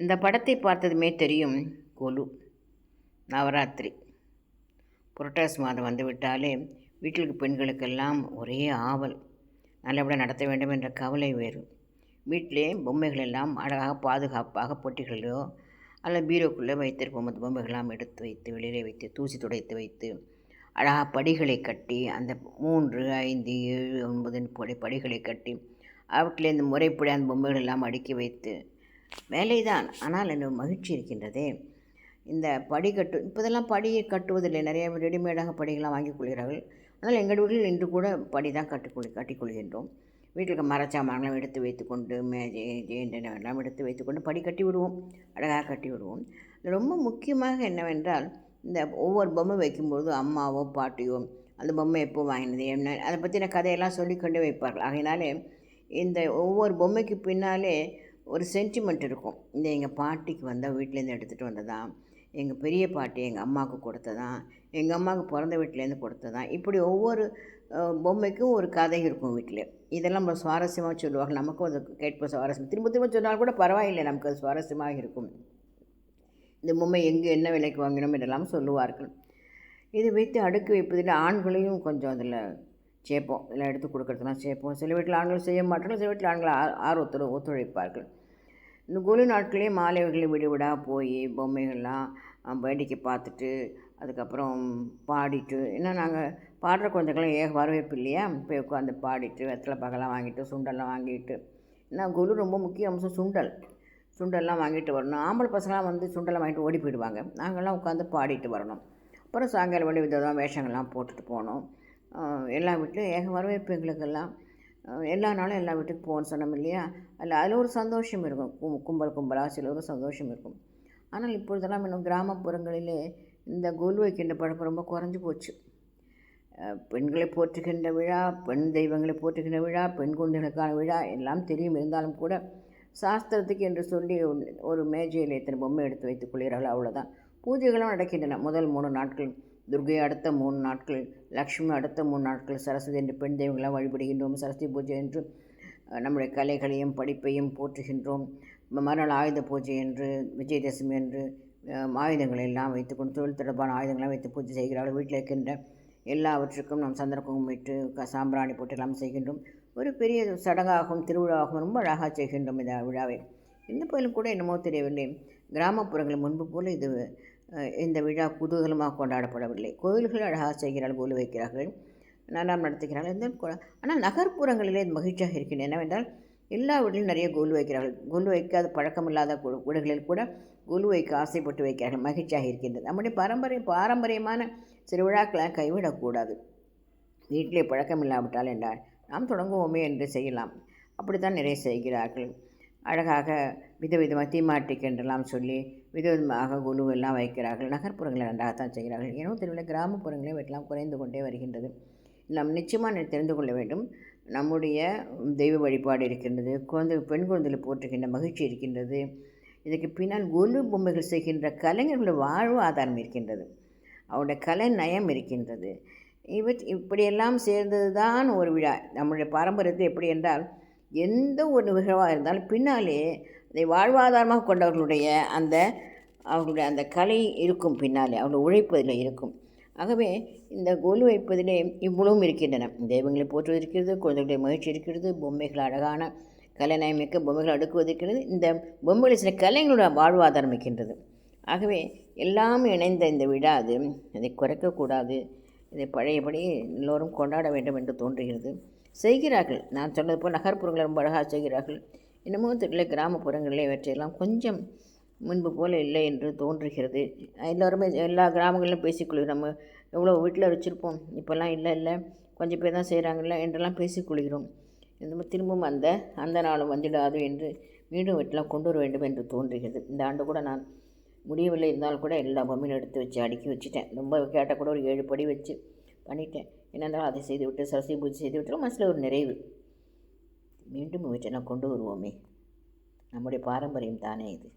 இந்த படத்தை பார்த்ததுமே தெரியும். கொலு நவராத்திரி புரட்டாசி மாதம் வந்துவிட்டாலே வீட்டிற்கு பெண்களுக்கெல்லாம் ஒரே ஆவல், நல்லபடியாக நடத்த வேண்டும் என்ற கவலை வேறு. வீட்டிலே பொம்மைகள் எல்லாம் அழகாக பாதுகாப்பாக பொட்டிகளிலோ அல்லது பீரோக்குள்ளே வைத்திருப்போம். அந்த பொம்மைகள்லாம் எடுத்து வைத்து வெளியிலே வைத்து தூசி துடைத்து வைத்து அழகாக படிகளை கட்டி அந்த 3, 5, 7, 9 படிகளை கட்டி அவற்றில் இந்த முறைப்படி அந்த பொம்மைகள் எல்லாம் அடுக்கி வைத்து வேலைதான். ஆனால் என்ன மகிழ்ச்சி இருக்கின்றதே. இந்த படி இப்போதெல்லாம் படியை கட்டுவதில்லை, நிறைய ரெடிமேடாக படிகள்லாம் வாங்கிக் கொள்கிறார்கள். ஆனால் எங்கள் வீட்டில் இன்று கூட படி தான் கட்டிக்கொள்கின்றோம். வீட்டில் மரச்சாமான்லாம் எடுத்து வைத்துக்கொண்டு மேஜை எல்லாம் எடுத்து வைத்துக்கொண்டு படி கட்டி விடுவோம், அழகாக கட்டி விடுவோம். ரொம்ப முக்கியமாக என்னவென்றால், இந்த ஒவ்வொரு பொம்மை வைக்கும்போது அம்மாவோ பாட்டியோ அந்த பொம்மை எப்போ வாங்கினது என்ன அதை பற்றின கதையெல்லாம் சொல்லிக்கொண்டே வைப்பார்கள். ஆகையினாலே இந்த ஒவ்வொரு பொம்மைக்கு பின்னாலே ஒரு சென்டிமெண்ட் இருக்கும். இந்த எங்கள் பாட்டிக்கு வந்தால் வீட்டிலேருந்து எடுத்துகிட்டு வந்ததான், எங்கள் பெரிய பாட்டி எங்கள் அம்மாவுக்கு கொடுத்ததான், எங்கள் அம்மாவுக்கு பிறந்த வீட்டிலேருந்து கொடுத்ததான், இப்படி ஒவ்வொரு பொம்மைக்கும் ஒரு கதை இருக்கும் வீட்டில். இதெல்லாம் நம்ம சுவாரஸ்யமாக சொல்லுவாங்க. நமக்கும் அது கேட்ப சுவாரஸ்யம், திரும்ப திரும்ப சொன்னாலும் கூட பரவாயில்லை, நமக்கு அது சுவாரஸ்யமாக இருக்கும். இந்த பொம்மை எங்கே என்ன விலைக்கு வாங்கினோம் என்றெல்லாம் சொல்லுவார்கள். இது வைத்து அடுக்கு வைப்பதில் ஆண்களையும் கொஞ்சம் அதில் சேர்ப்போம், இதில் எடுத்து கொடுக்கறதுலாம் சேர்ப்போம். சில வீட்டில் ஆண்கள் செய்ய மாட்டார்கள், சில வீட்டில் ஆண்கள் ஆர்வத்தோடு ஒத்துழைப்பார்கள். இந்த கொலு நாட்களே மாலைகளை விடாக போய் பொம்மைகள்லாம் வேடிக்கை பார்த்துட்டு அதுக்கப்புறம் பாடிட்டு, ஏன்னா நாங்கள் பாடுற குழந்தைகள்லாம் வரவேற்பு இல்லையா, போய் உட்காந்து பாடிட்டு வெத்தலை பாக்கெல்லாம் வாங்கிட்டு சுண்டெல்லாம் வாங்கிட்டு, ஏன்னா கொலு ரொம்ப முக்கிய அம்சம் சுண்டெல்லாம் வாங்கிட்டு வரணும். ஆம்பளை பசங்களாம் வந்து சுண்டெல்லாம் வாங்கிட்டு ஓடி போயிடுவாங்க, நாங்கள்லாம் உட்காந்து பாடிட்டு வரணும். அப்புறம் சாயங்காலம் வேண்டிய விதமாக வேஷங்கள்லாம் போட்டுட்டு போனோம். எல்லா வீட்லையும் வரவேற்பு எங்களுக்கெல்லாம். எல்லா நாளும் எல்லா வீட்டுக்கு போகணும்னு சொன்னோம் இல்லையா, அதில் ஒரு சந்தோஷம் இருக்கும். கும்பலாக சில ஒரு சந்தோஷம் இருக்கும். ஆனால் இப்பொழுதெல்லாம் இன்னும் கிராமப்புறங்களிலே இந்த கொலு வைக்கின்ற பழக்கம் ரொம்ப குறைஞ்சி போச்சு. பெண்களை போற்றுகின்ற விழா, பெண் தெய்வங்களை போற்றுகின்ற விழா, பெண் குழந்தைகளுக்கான விழா எல்லாம் தெரியும். இருந்தாலும் கூட சாஸ்திரத்துக்கு என்று சொல்லி ஒரு மேஜையில் எத்தனை பொம்மை எடுத்து வைத்துக் கொள்கிறார்கள், அவ்வளோதான். பூஜைகளும் நடக்கின்றன. முதல் 3 நாட்கள் துர்கை, அடுத்த 3 நாட்கள் லக்ஷ்மி, அடுத்த 3 நாட்கள் சரஸ்வதி என்று பெண் தெய்வங்களாக வழிபடுகின்றோம். சரஸ்வதி பூஜை என்று நம்முடைய கலைகளையும் படிப்பையும் போற்றுகின்றோம். மறுநாள் ஆயுத பூஜை என்று, விஜயதசமி என்று ஆயுதங்களை எல்லாம் வைத்துக்கொண்டு தொழில் தொடர்பான ஆயுதங்களாக வைத்து பூஜை செய்கிறார்கள். வீட்டில் இருக்கின்ற எல்லாவற்றுக்கும் நாம் சந்திர குங்குமம் இட்டு சாம்பிராணி போட்டு எல்லாம் செய்கின்றோம். ஒரு பெரிய சடங்காகவும் திருவிழாவாகவும் ரொம்ப அழகாக செய்கின்றோம் இந்த விழாவை. இந்த கோயிலும் கூட என்னமோ தெரியவில்லை, கிராமப்புறங்கள் முன்பு போல் இந்த விழா குதூகலமாக கொண்டாடப்படவில்லை. கோயில்கள் அழகாக செய்கிறார்கள், கொலு வைக்கிறார்கள், நல்லா நடத்துகிறார்கள். ஆனால் நகர்ப்புறங்களிலே இது மகிழ்ச்சியாக இருக்கின்றன. என்னவென்றால் எல்லா வீட்டிலும் நிறைய கொலு வைக்கிறார்கள். கொலு வைக்காத பழக்கமில்லாத வீடுகளில் கூட கொலு வைக்க ஆசைப்பட்டு வைக்கிறார்கள், மகிழ்ச்சியாக இருக்கின்றது. நம்முடைய பாரம்பரியமான சிறு விழாக்களை கைவிடக்கூடாது. வீட்டிலே பழக்கம் இல்லாவிட்டால் என்றால் நாம் தொடங்குவோமே என்று செய்யலாம். அப்படித்தான் நிறைய செய்கிறார்கள். அழகாக விதவிதமாக தீமாட்டிக்கு என்றெல்லாம் சொல்லி விதவிதமாக குழுவெல்லாம் வைக்கிறார்கள். நகர்ப்புறங்களை நன்றாகத்தான் செய்கிறார்கள். ஏனோ தெரியவில்லை, கிராமப்புறங்களே வெட்டலாம் குறைந்து கொண்டே வருகின்றது. நாம் நிச்சயமாக தெரிந்து கொள்ள வேண்டும். நம்முடைய தெய்வ வழிபாடு இருக்கின்றது, பெண் குழந்தைகளை போற்றுகின்ற மகிழ்ச்சி இருக்கின்றது. இதுக்கு பின்னால் கொலு பொம்மைகள் செய்கின்ற கலைஞர்களுடைய வாழ்வாதாரம் இருக்கின்றது, அவருடைய கலை நயம் இருக்கின்றது. இப்படியெல்லாம் சேர்ந்தது தான் ஒரு விழா. நம்முடைய பாரம்பரியத்தை எப்படி என்றால், எந்த ஒரு நிகழ்வாக இருந்தாலும் பின்னாலே அதை வாழ்வாதாரமாக கொண்டவர்களுடைய அவர்களுடைய கலை இருக்கும், பின்னாலே அவர்கள் உழைப்பதில் இருக்கும். ஆகவே இந்த கொலு வைப்பதிலே இவ்வளவும் இருக்கின்றன. தெய்வங்களை போற்றுவது இருக்கிறது, குழந்தைகளுடைய மகிழ்ச்சி இருக்கிறது, பொம்மைகள் அழகான கலைநயமிக்க பொம்மைகள் அடுக்குவது இருக்கிறது. இந்த பொம்மைகளை சில கலைஞர்களுடைய வாழ்வாதாரம் இருக்கின்றது. ஆகவே எல்லாம் இணைந்த இந்த விழா அதை குறைக்கக்கூடாது. இதை பழையபடி எல்லோரும் கொண்டாட வேண்டும் என்று தோன்றுகிறது. செய்கிறார்கள், நான் சொன்னது போல் நகர்ப்புறங்களை ரொம்ப அழகாக செய்கிறார்கள். இன்னமும் தெரியல, கிராமப்புறங்களிலே இவற்றையெல்லாம் கொஞ்சம் முன்பு போல் இல்லை என்று தோன்றுகிறது. எல்லோருமே எல்லா கிராமங்களிலும் பேசிக்கொள்கிறோம். நம்ம எவ்வளோ வீட்டில் வச்சுருப்போம், இப்போல்லாம் இல்லை கொஞ்சம் பேர் தான் செய்கிறாங்கல்ல என்றெல்லாம் பேசிக்கொள்கிறோம். திரும்பவும் அந்த நாளும் வந்துடாது என்று மீண்டும் வீட்டெலாம் கொண்டு வர வேண்டும் என்று தோன்றுகிறது. இந்த ஆண்டு கூட நான் முடியவில்லை, இருந்தாலும் கூட எல்லா பொம்மையும் எடுத்து வச்சு அடுக்கி வச்சுட்டேன். ரொம்ப கேட்டால் கூட ஒரு 7 படி வச்சு பண்ணிட்டேன். என்னென்றால் அதை செய்துவிட்டு சரஸ்வதி பூஜை செய்துவிட்டு மனசில் ஒரு நிறைவு. மீண்டும் வீட்டை நான் கொண்டு வருவோமே, நம்முடைய பாரம்பரியம் தானே இது.